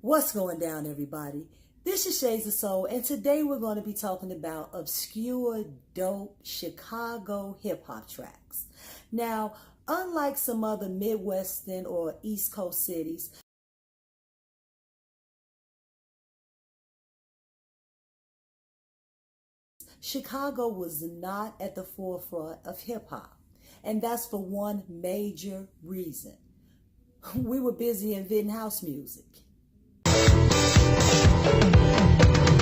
What's going down, everybody? This is Shades of Soul, and today we're going to be talking about obscure, dope Chicago hip-hop tracks. Now, unlike some other Midwestern or East Coast cities, Chicago was not at the forefront of hip-hop, and that's for one major reason. We were busy inventing house music.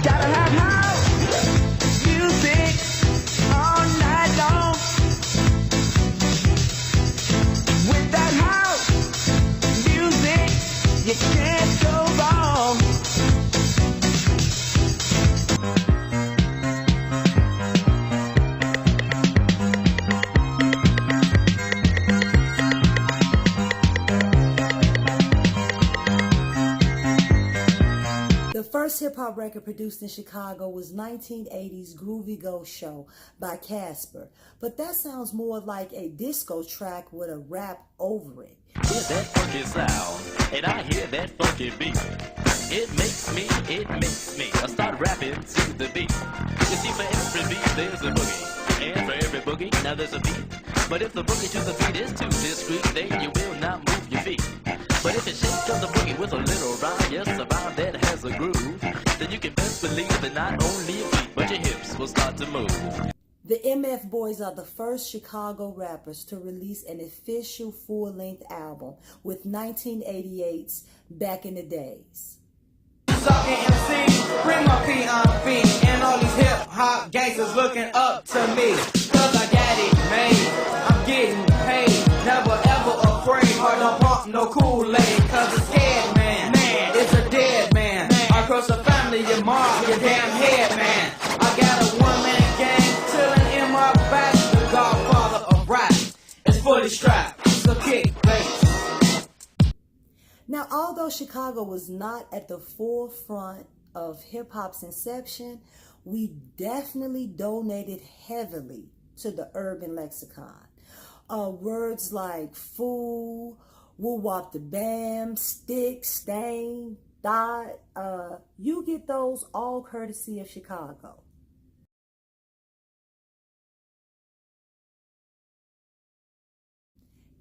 Gotta have house music all night long. With that house music, you can't go wrong. The first hip-hop record produced in Chicago was 1980's Groovy Ghost Show by Casper, but that sounds more like a disco track with a rap over it. Hear that funky sound, and I hear that funky beat. It makes me, I start rapping to the beat. You see, for every beat there's a boogie, and for every boogie now there's a beat. But if the boogie to the beat is too discreet, then you will not move your feet. But if you shake up the boogie with a little rhyme, yes, a rhyme that has a groove, then you can best believe that not only your feet, but your hips will start to move. The MF Boys are the first Chicago rappers to release an official full-length album with 1988's Back in the Days. Sucking MC, bring my P.I.P. and all these hip-hop gangsters looking up to me. Cause I got it made, I'm getting paid, never ever afraid, or don't pump no Kool-Aid. Cause a scared man is a dead man. Across the family, your mom, your damn head man. I got a one-man gang chilling in my back. The godfather of rap is fully strapped, so kick bass. Now, although Chicago was not at the forefront of hip-hop's inception, we definitely donated heavily to the urban lexicon. Words like fool, woo-wop the bam, stick, stain, thought, you get those all courtesy of Chicago.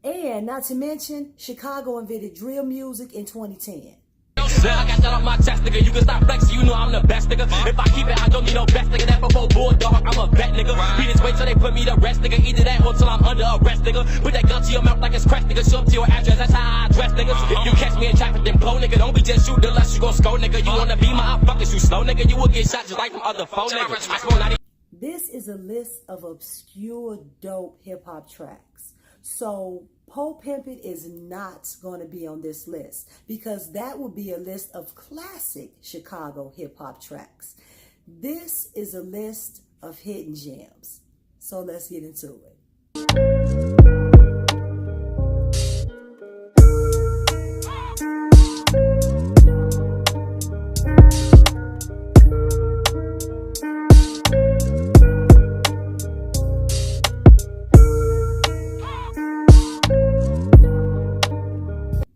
And not to mention, Chicago invented drill music in 2010. I got that on my chest, nigga. You can stop flexing, you know I'm the best, nigga. If I keep it, I don't need no best, nigga. That before Bulldog, I'm a vet, nigga. Beat this way till they put me to rest, nigga. Either that or till I'm under arrest, nigga. Put that gun to your mouth like it's crack, nigga. Show up to your address, that's how I dress, nigga. If you catch me in traffic, then blow, nigga. Don't be just shoot unless you gon' score, nigga. You wanna be my fucking shoot slow, nigga. You will get shot just like them other phone, nigga. I smoke 90. This is a list of obscure, dope hip-hop tracks. So Po Pimpin' is not going to be on this list because that would be a list of classic Chicago hip-hop tracks. This is a list of hidden gems. So let's get into it.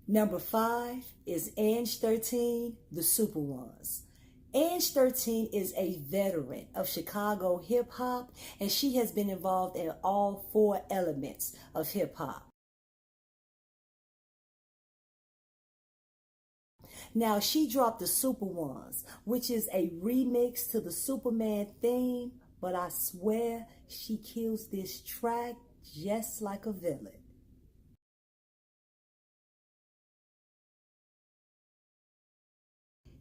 Number 5 is Ange 13, The Super Ones. Ange 13 is a veteran of Chicago hip-hop, and she has been involved in all 4 elements of hip-hop. Now, she dropped The Super Ones, which is a remix to the Superman theme, but I swear she kills this track just like a villain.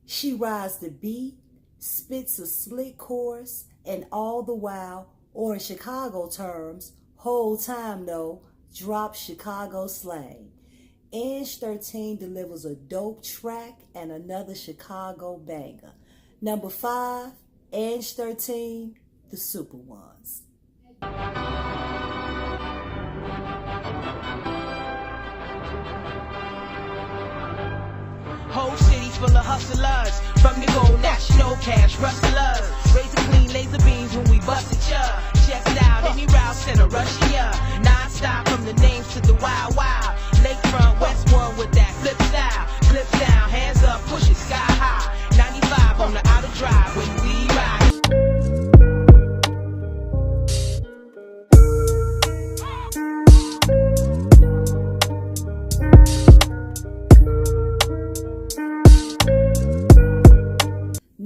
She rides the beat, spits a slick chorus, and all the while, or in Chicago terms, whole time though, drops Chicago slang. Ange 13 delivers a dope track and another Chicago banger. Number 5, Ange 13, The Super Ones. Whole cities full of hustlers, from the gold national cash rustlers. Razor clean laser beams when we busted ya. Check it out, any route center rushing ya. Non-stop from the names to the wild wild. Lakefront West one with that flip style. Clip down, hands up, push it, sky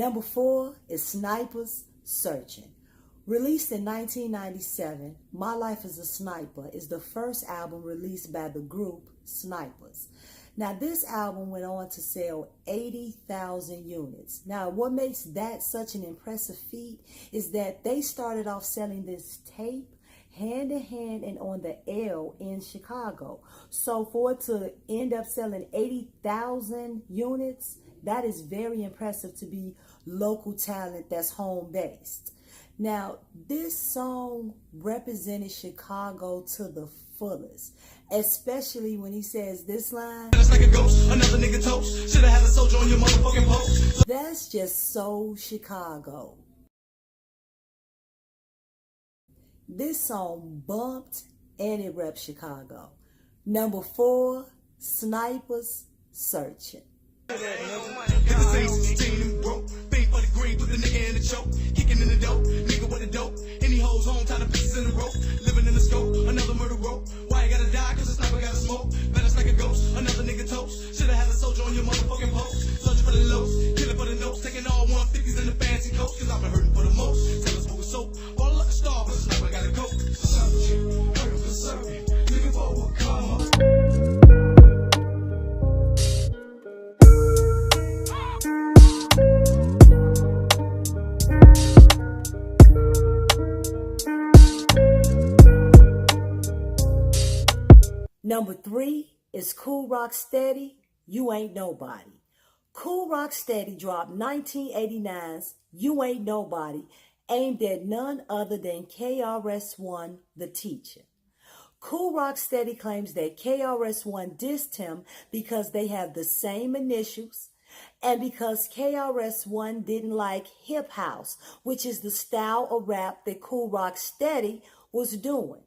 Number 4 is Snipers Searching. Released in 1997, My Life as a Sniper is the first album released by the group Snipers. Now, this album went on to sell 80,000 units. Now, what makes that such an impressive feat is that they started off selling this tape hand in hand and on the L in Chicago. So for it to end up selling 80,000 units, that is very impressive to be local talent that's home based. Now, this song represented Chicago to the fullest, especially when he says this line, "It's like a ghost, another nigga toast. Shoulda had a soldier on your motherfucking post." That's just so Chicago. This song bumped and it repped Chicago. Number 4, Snipers Searching. For the green, put the nigga in the choke. Kicking in the dope, nigga with the dope. Any hoes home, tie the pieces in the rope. Living in the scope, another murder rope. Why you gotta die? Cause the sniper gotta smoke. Better like a ghost, another nigga toast. Shoulda had a soldier on your motherfucking post. Searching for the lows, killing for the notes. Taking all 150s in the fancy coats. Cause I've been hurting for the most. Tell us what we soap. Ball like a star, but the sniper gotta go. Searching, hurting for certain. Looking for what come up. Number 3 is Kool Rock Steady, You Ain't Nobody. Kool Rock Steady dropped 1989's You Ain't Nobody, aimed at none other than KRS-One, the teacher. Kool Rock Steady claims that KRS-One dissed him because they have the same initials and because KRS-One didn't like hip house, which is the style of rap that Kool Rock Steady was doing.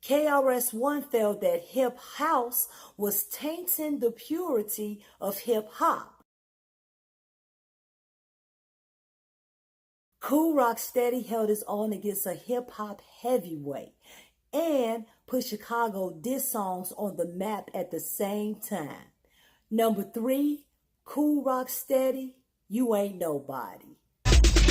KRS-One felt that hip house was tainting the purity of hip hop. Kool Rock Steady held his own against a hip hop heavyweight and put Chicago diss songs on the map at the same time. Number 3, Kool Rock Steady, You Ain't Nobody.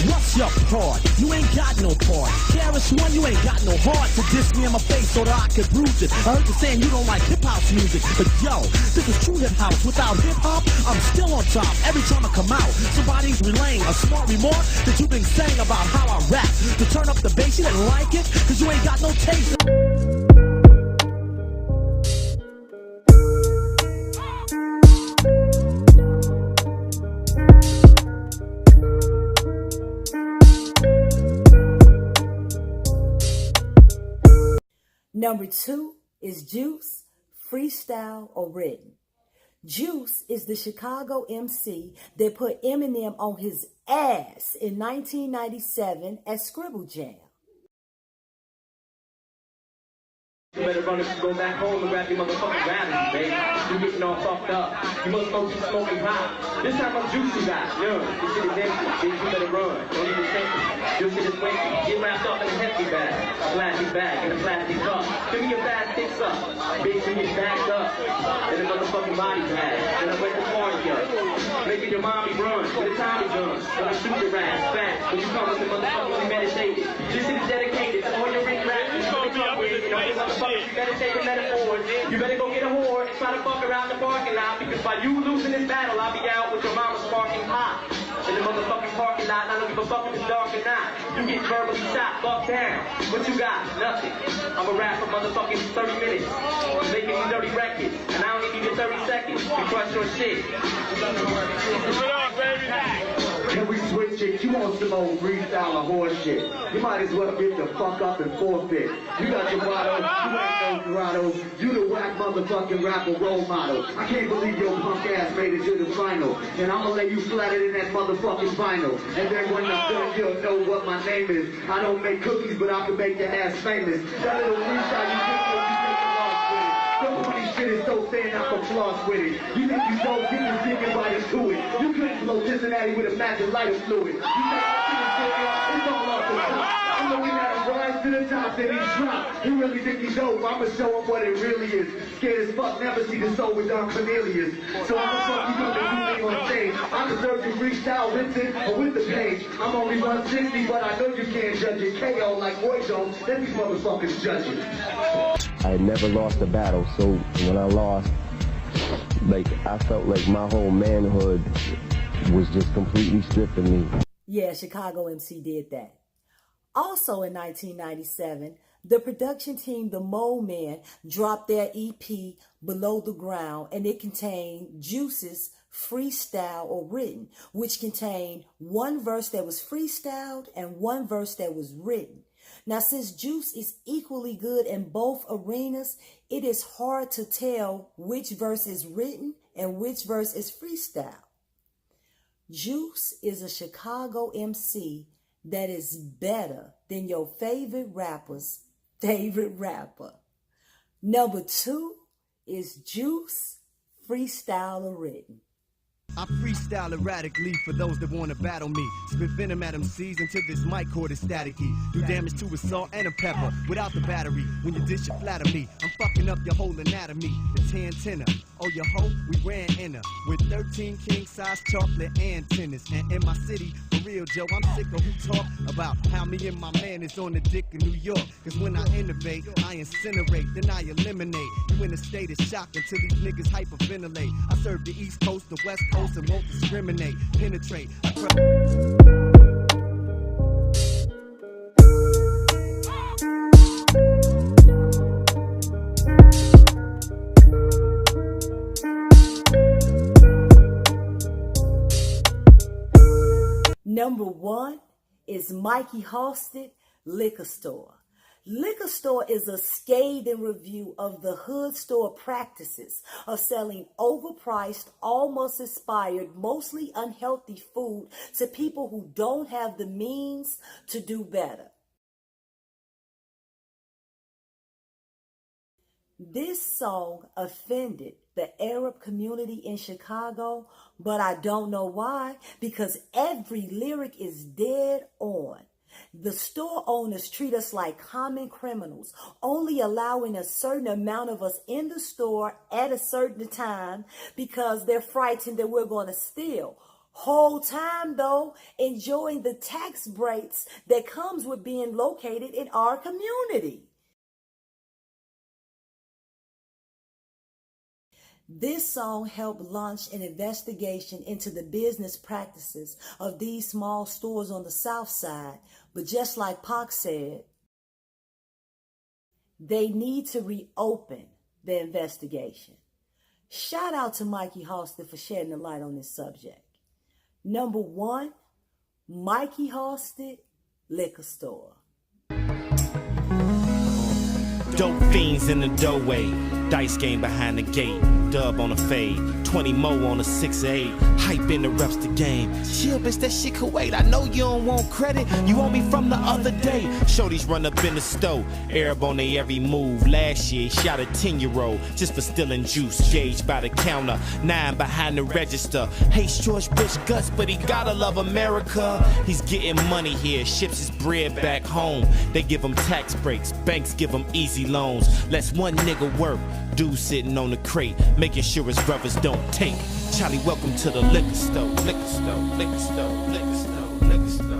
What's your part? You ain't got no part. KRS-One, you ain't got no heart to diss me in my face so that I can bruise it. I heard you saying you don't like hip-house music, but yo, this is true hip-house. Without hip-hop, I'm still on top. Every time I come out, somebody's relaying a smart remark that you've been saying about how I rap. To turn up the bass, you didn't like it, cause you ain't got no taste. Number 2 is Juice, Freestyle or Written. Juice is the Chicago MC that put Eminem on his ass in 1997 at Scribble Jam. You better run and go back home and grab your motherfucking rabbits, baby. You getting all fucked up. You must smoke some smoking hot. This time I'm juicy guy. Young, this shit is empty. Bitch, you better run. Don't even think it. This shit is winky. Get wrapped up in a hefty bag. A plastic bag in a plastic cup. Give me your fast sticks up. Bitch, you get backed up. In a motherfucking body bag. And I went to cornfield. Making your mommy run. With a Tommy gun. Gonna shoot your ass fast. When you come with the motherfucking meditated. This shit is dedicated to all your rich rappers. You better take the metaphors. You better go get a whore and try to fuck around the parking lot, because by you losing this battle, I'll be out with your mama sparking hot in the motherfucking parking lot. And I don't give a fuck if it's dark or not. You get verbally shot, fuck down. What you got? Nothing. I'm a rap for motherfucking 30 minutes. I'm making you 30 records, and I don't need you 30 seconds to crush your shit. Can we switch it? You want some old freestyle or horse shit? You might as well get the fuck up and forfeit. You got your motto, you ain't no Dorado. You the whack motherfucking rapper role model. I can't believe your punk ass made it to the final. And I'ma lay you flatted in that motherfucking vinyl. And then when I'm done, you'll know what my name is. I don't make cookies, but I can make your ass famous. That little freestyle you think you make a loss with it. Some funny shit is so thin, I can floss with it. You think you don't get the thinking right into it. You couldn't blow Cincinnati with a magic lighter fluid. You think shit is good, it's all off the top. I'm looking at a rise to the top, then he drop. He really think he's dope. I'ma show him what it really is. Scared as fuck, never see the soul with Don Cornelius. So I'ma fuck you up and you on stage. I deserve to freestyle with it or with the page. I'm only 160, but I know you can't judge it. KO like Roy Jones, let these motherfuckers judge it. I never lost a battle, so when I lost, like, I felt like my whole manhood was just completely stripped of me. Yeah, Chicago MC did that. Also in 1997, the production team, the Mole Men, dropped their EP, Below the Ground, and it contained Juice's freestyle or written, which contained one verse that was freestyled and one verse that was written. Now, since Juice is equally good in both arenas, it is hard to tell which verse is written and which verse is freestyle. Juice is a Chicago MC that is better than your favorite rapper's favorite rapper. Number 2 is Juice, freestyle or written. I freestyle erratically for those that want to battle me. Spit venom at MCs until this mic cord is staticky. Do damage to a salt and a pepper without the battery. When you dish, you flatter me. I'm fucking up your whole anatomy. The 10 tenor. Oh, your hoe, we ran in her. With 13 king-size chocolate antennas. And in my city, for real, Joe, I'm sick of who talk about how me and my man is on the dick in New York. Cause when I innovate, I incinerate, then I eliminate. You in a state of shock until these niggas hyperventilate. I serve the East Coast, the West Coast, and won't discriminate, penetrate. Number 1 is Mikey Halstead, Liquor Store. Liquor Store is a scathing review of the hood store practices of selling overpriced, almost expired, mostly unhealthy food to people who don't have the means to do better. This song offended the Arab community in Chicago, but I don't know why, because every lyric is dead on. The store owners treat us like common criminals, only allowing a certain amount of us in the store at a certain time because they're frightened that we're going to steal. Whole time, though, enjoying the tax breaks that comes with being located in our community. This song helped launch an investigation into the business practices of these small stores on the South Side. But just like Pac said, they need to reopen the investigation. Shout out to Mikey Halstead for shedding the light on this subject. Number 1, Mikey Halstead, Liquor Store. Dope fiends in the doorway, dice game behind the gate, dub on the fade, 20 mo on a 6-8, hype in the reps the game. Chill, bitch, that shit could wait. I know you don't want credit, you owe me from the other day. Shorties run up in the stove, Arab on their every move. Last year, he shot a 10-year-old just for stealing juice. Gauged by the counter, 9 behind the register. Hates George Bush guts, but he gotta love America. He's getting money here, ships his bread back home. They give him tax breaks, banks give him easy loans. Lets one nigga work, dude sitting on the crate, making sure his brothers don't take. Charlie, welcome to the liquor store, liquor store, liquor store, liquor store, liquor store.